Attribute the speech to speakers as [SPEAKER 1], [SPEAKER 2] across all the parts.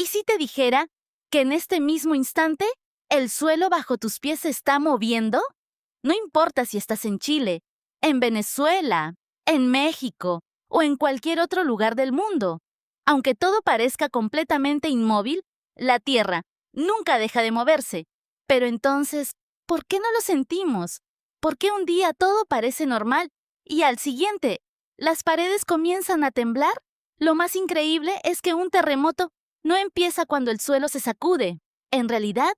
[SPEAKER 1] ¿Y si te dijera que en este mismo instante el suelo bajo tus pies se está moviendo? No importa si estás en Chile, en Venezuela, en México o en cualquier otro lugar del mundo. Aunque todo parezca completamente inmóvil, la Tierra nunca deja de moverse. Pero entonces, ¿por qué no lo sentimos? ¿Por qué un día todo parece normal y al siguiente las paredes comienzan a temblar? Lo más increíble es que un terremoto no empieza cuando el suelo se sacude. En realidad,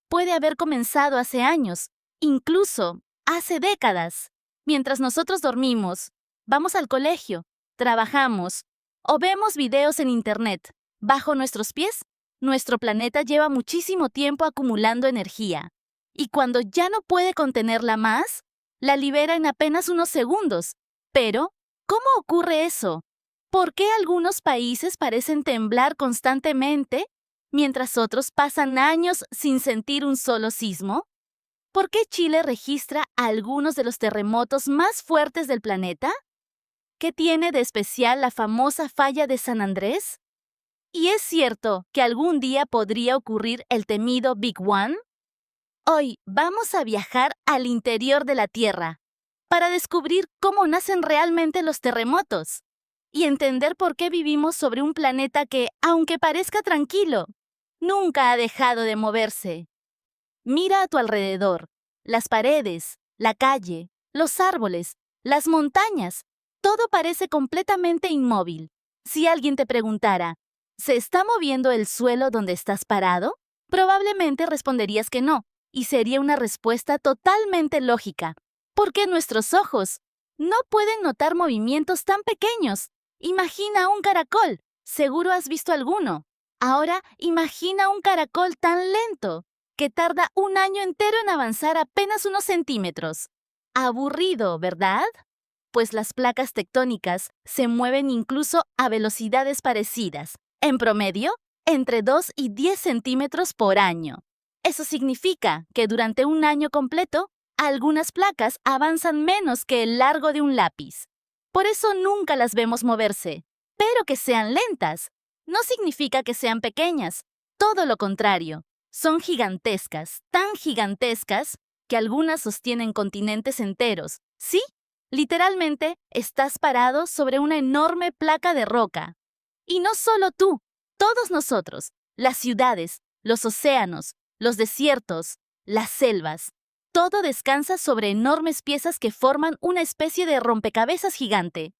[SPEAKER 1] puede haber comenzado hace años, incluso hace décadas. Mientras nosotros dormimos, vamos al colegio, trabajamos o vemos videos en Internet. Bajo nuestros pies, nuestro planeta lleva muchísimo tiempo acumulando energía. Y cuando ya no puede contenerla más, la libera en apenas unos segundos. Pero, ¿cómo ocurre eso? ¿Por qué algunos países parecen temblar constantemente, mientras otros pasan años sin sentir un solo sismo? ¿Por qué Chile registra algunos de los terremotos más fuertes del planeta? ¿Qué tiene de especial la famosa falla de San Andrés? ¿Y es cierto que algún día podría ocurrir el temido Big One? Hoy vamos a viajar al interior de la Tierra para descubrir cómo nacen realmente los terremotos y entender por qué vivimos sobre un planeta que, aunque parezca tranquilo, nunca ha dejado de moverse. Mira a tu alrededor, las paredes, la calle, los árboles, las montañas, todo parece completamente inmóvil. Si alguien te preguntara, ¿se está moviendo el suelo donde estás parado? Probablemente responderías que no, y sería una respuesta totalmente lógica, porque nuestros ojos no pueden notar movimientos tan pequeños. Imagina un caracol, seguro has visto alguno. Ahora imagina un caracol tan lento que tarda un año entero en avanzar apenas unos centímetros. Aburrido, ¿verdad? Pues las placas tectónicas se mueven incluso a velocidades parecidas, en promedio, entre 2 y 10 centímetros por año. Eso significa que durante un año completo, algunas placas avanzan menos que el largo de un lápiz. Por eso nunca las vemos moverse. Pero que sean lentas no significa que sean pequeñas. Todo lo contrario. Son gigantescas, tan gigantescas, que algunas sostienen continentes enteros. ¿Sí? Literalmente, estás parado sobre una enorme placa de roca. Y no solo tú, todos nosotros, las ciudades, los océanos, los desiertos, las selvas. Todo descansa sobre enormes piezas que forman una especie de rompecabezas gigante.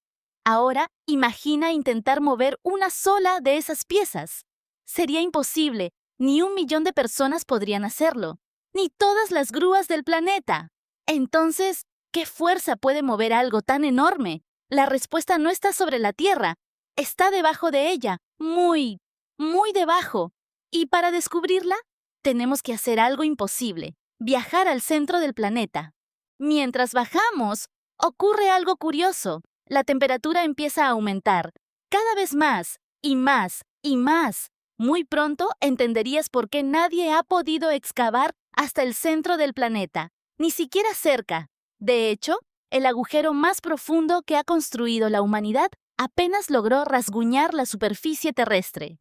[SPEAKER 1] Ahora, imagina intentar mover una sola de esas piezas. Sería imposible. Ni 1 millón de personas podrían hacerlo, ni todas las grúas del planeta. Entonces, ¿qué fuerza puede mover algo tan enorme? La respuesta no está sobre la Tierra, está debajo de ella, muy, muy debajo. Y para descubrirla, tenemos que hacer algo imposible, viajar al centro del planeta. Mientras bajamos, ocurre algo curioso. La temperatura empieza a aumentar, cada vez más, y más, y más. Muy pronto entenderías por qué nadie ha podido excavar hasta el centro del planeta, ni siquiera cerca. De hecho, el agujero más profundo que ha construido la humanidad apenas logró rasguñar la superficie terrestre.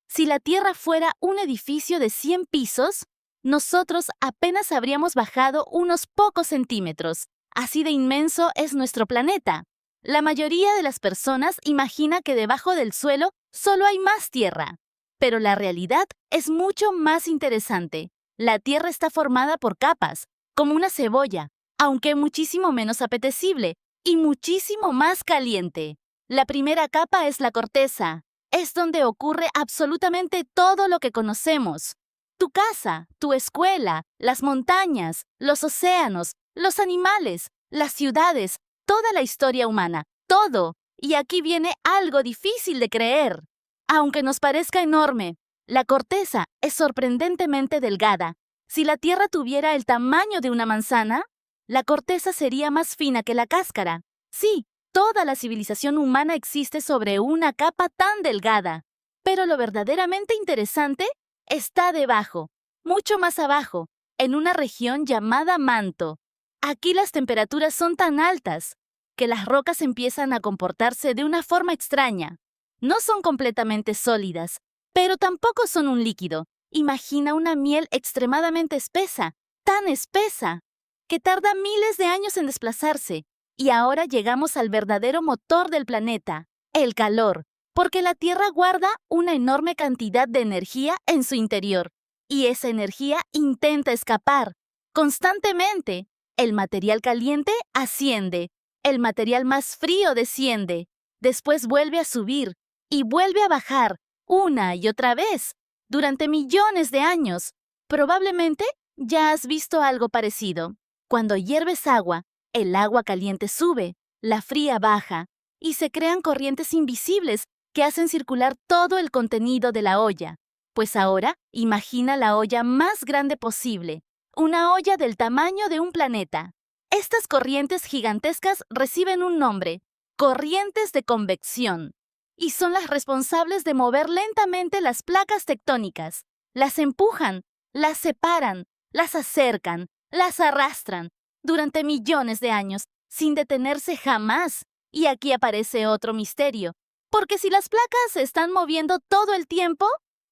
[SPEAKER 1] Si la Tierra fuera un edificio de 100 pisos, nosotros apenas habríamos bajado unos pocos centímetros. Así de inmenso es nuestro planeta. La mayoría de las personas imagina que debajo del suelo solo hay más tierra. Pero la realidad es mucho más interesante. La Tierra está formada por capas, como una cebolla, aunque muchísimo menos apetecible y muchísimo más caliente. La primera capa es la corteza. Es donde ocurre absolutamente todo lo que conocemos. Tu casa, tu escuela, las montañas, los océanos, los animales, las ciudades, toda la historia humana, todo. Y aquí viene algo difícil de creer. Aunque nos parezca enorme, la corteza es sorprendentemente delgada. Si la Tierra tuviera el tamaño de una manzana, la corteza sería más fina que la cáscara. Sí, toda la civilización humana existe sobre una capa tan delgada. Pero lo verdaderamente interesante está debajo, mucho más abajo, en una región llamada manto. Aquí las temperaturas son tan altas que las rocas empiezan a comportarse de una forma extraña. No son completamente sólidas, pero tampoco son un líquido. Imagina una miel extremadamente espesa, tan espesa, que tarda miles de años en desplazarse. Y ahora llegamos al verdadero motor del planeta, el calor, porque la Tierra guarda una enorme cantidad de energía en su interior. Y esa energía intenta escapar constantemente. El material caliente asciende, el material más frío desciende, después vuelve a subir y vuelve a bajar una y otra vez durante millones de años. Probablemente ya has visto algo parecido. Cuando hierves agua, el agua caliente sube, la fría baja y se crean corrientes invisibles que hacen circular todo el contenido de la olla. Pues ahora imagina la olla más grande posible, una olla del tamaño de un planeta. Estas corrientes gigantescas reciben un nombre, corrientes de convección, y son las responsables de mover lentamente las placas tectónicas. Las empujan, las separan, las acercan, las arrastran durante millones de años, sin detenerse jamás. Y aquí aparece otro misterio, porque si las placas se están moviendo todo el tiempo,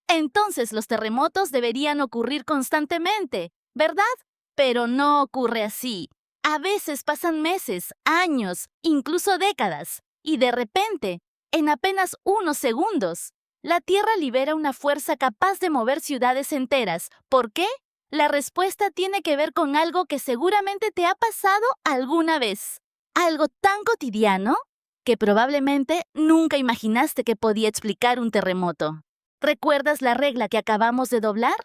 [SPEAKER 1] entonces los terremotos deberían ocurrir constantemente, ¿verdad? Pero no ocurre así. A veces pasan meses, años, incluso décadas, y de repente, en apenas unos segundos, la Tierra libera una fuerza capaz de mover ciudades enteras. ¿Por qué? La respuesta tiene que ver con algo que seguramente te ha pasado alguna vez. Algo tan cotidiano que probablemente nunca imaginaste que podía explicar un terremoto. ¿Recuerdas la regla que acabamos de doblar?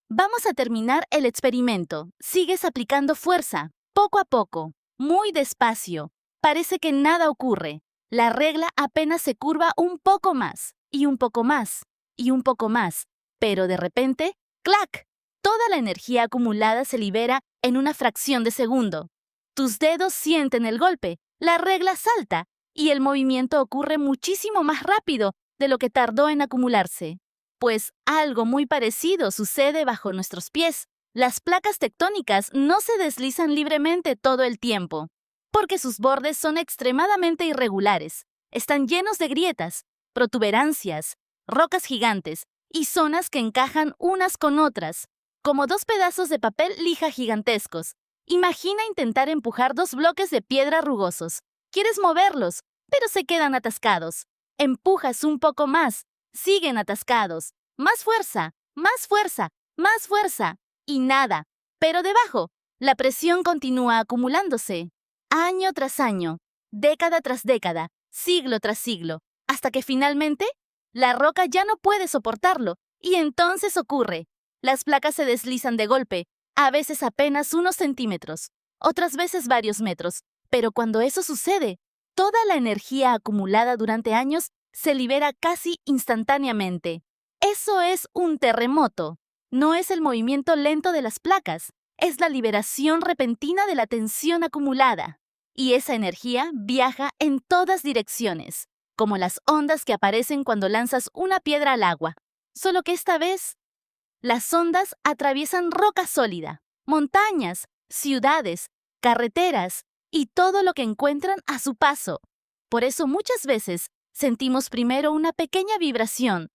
[SPEAKER 1] Vamos a terminar el experimento. Sigues aplicando fuerza, poco a poco, muy despacio. Parece que nada ocurre. La regla apenas se curva un poco más, y un poco más, y un poco más. Pero de repente, ¡clac! Toda la energía acumulada se libera en una fracción de segundo. Tus dedos sienten el golpe, la regla salta, y el movimiento ocurre muchísimo más rápido de lo que tardó en acumularse. Pues algo muy parecido sucede bajo nuestros pies. Las placas tectónicas no se deslizan libremente todo el tiempo, porque sus bordes son extremadamente irregulares. Están llenos de grietas, protuberancias, rocas gigantes y zonas que encajan unas con otras, como dos pedazos de papel lija gigantescos. Imagina intentar empujar dos bloques de piedra rugosos. Quieres moverlos, pero se quedan atascados. Empujas un poco más, siguen atascados. Más fuerza, más fuerza, más fuerza. Y nada. Pero debajo, la presión continúa acumulándose. Año tras año, década tras década, siglo tras siglo, hasta que finalmente la roca ya no puede soportarlo. Y entonces ocurre. Las placas se deslizan de golpe, a veces apenas unos centímetros, otras veces varios metros. Pero cuando eso sucede, toda la energía acumulada durante años se libera casi instantáneamente. Eso es un terremoto. No es el movimiento lento de las placas, es la liberación repentina de la tensión acumulada. Y esa energía viaja en todas direcciones, como las ondas que aparecen cuando lanzas una piedra al agua. Solo que esta vez, las ondas atraviesan roca sólida, montañas, ciudades, carreteras y todo lo que encuentran a su paso. Por eso muchas veces sentimos primero una pequeña vibración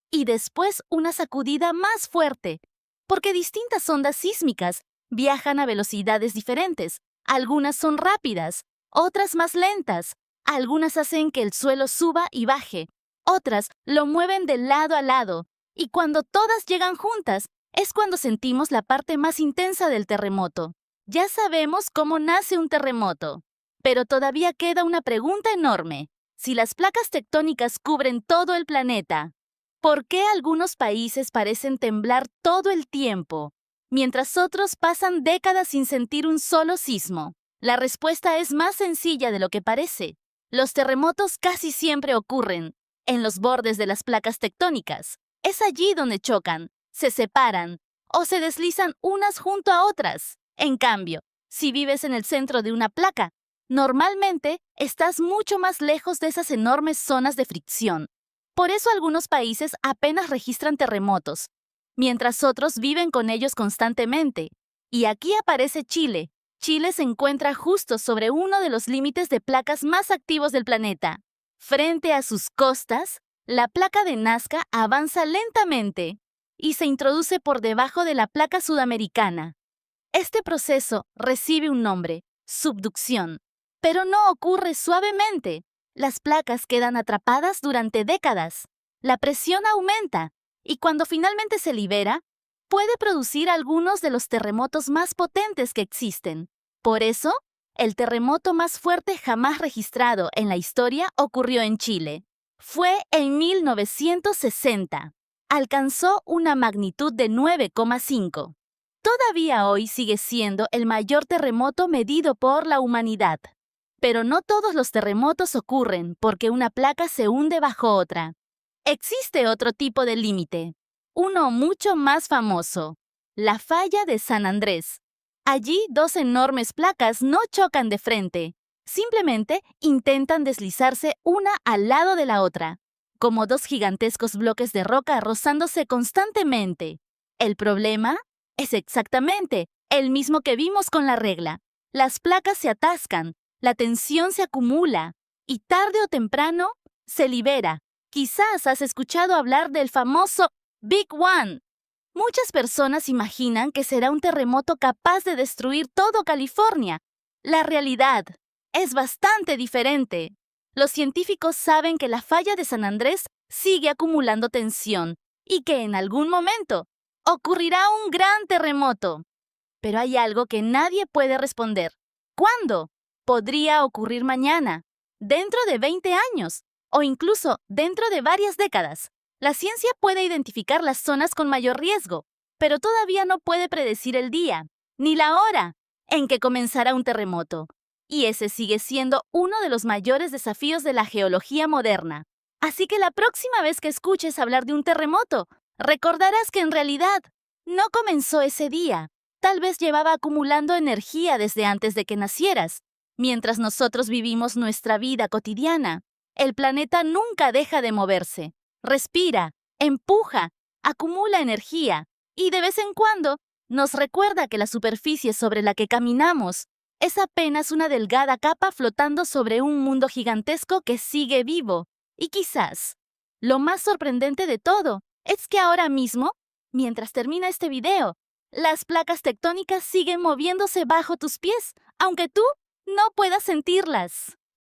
[SPEAKER 1] y después una sacudida más fuerte, porque distintas ondas sísmicas viajan a velocidades diferentes. Algunas son rápidas, otras más lentas. Algunas hacen que el suelo suba y baje, otras lo mueven de lado a lado. Y cuando todas llegan juntas, es cuando sentimos la parte más intensa del terremoto. Ya sabemos cómo nace un terremoto, pero todavía queda una pregunta enorme. Si las placas tectónicas cubren todo el planeta, ¿por qué algunos países parecen temblar todo el tiempo, mientras otros pasan décadas sin sentir un solo sismo? La respuesta es más sencilla de lo que parece. Los terremotos casi siempre ocurren en los bordes de las placas tectónicas. Es allí donde chocan, se separan o se deslizan unas junto a otras. En cambio, si vives en el centro de una placa, normalmente estás mucho más lejos de esas enormes zonas de fricción. Por eso algunos países apenas registran terremotos, mientras otros viven con ellos constantemente. Y aquí aparece Chile. Chile se encuentra justo sobre uno de los límites de placas más activos del planeta. Frente a sus costas, La placa de Nazca avanza lentamente y se introduce por debajo de la placa sudamericana. Este proceso recibe un nombre, subducción, pero no ocurre suavemente. Las placas quedan atrapadas durante décadas. La presión aumenta y cuando finalmente se libera, puede producir algunos de los terremotos más potentes que existen. Por eso, el terremoto más fuerte jamás registrado en la historia ocurrió en Chile. Fue en 1960. Alcanzó una magnitud de 9,5. Todavía hoy sigue siendo el mayor terremoto medido por la humanidad. Pero no todos los terremotos ocurren porque una placa se hunde bajo otra. Existe otro tipo de límite, uno mucho más famoso, la falla de San Andrés. Allí dos enormes placas no chocan de frente, simplemente intentan deslizarse una al lado de la otra, como dos gigantescos bloques de roca rozándose constantemente. El problema es exactamente el mismo que vimos con la regla. Las placas se atascan, la tensión se acumula y tarde o temprano se libera. Quizás has escuchado hablar del famoso Big One. Muchas personas imaginan que será un terremoto capaz de destruir todo California. La realidad es bastante diferente. Los científicos saben que la falla de San Andrés sigue acumulando tensión y que en algún momento ocurrirá un gran terremoto. Pero hay algo que nadie puede responder. ¿Cuándo? Podría ocurrir mañana, dentro de 20 años o incluso dentro de varias décadas. La ciencia puede identificar las zonas con mayor riesgo, pero todavía no puede predecir el día, ni la hora, en que comenzará un terremoto. Y ese sigue siendo uno de los mayores desafíos de la geología moderna. Así que la próxima vez que escuches hablar de un terremoto, recordarás que en realidad no comenzó ese día. Tal vez llevaba acumulando energía desde antes de que nacieras. Mientras nosotros vivimos nuestra vida cotidiana, el planeta nunca deja de moverse. Respira, empuja, acumula energía y de vez en cuando nos recuerda que la superficie sobre la que caminamos es apenas una delgada capa flotando sobre un mundo gigantesco que sigue vivo. Y quizás, lo más sorprendente de todo es que ahora mismo, mientras termina este video, las placas tectónicas siguen moviéndose bajo tus pies, aunque tú no puedas sentirlas.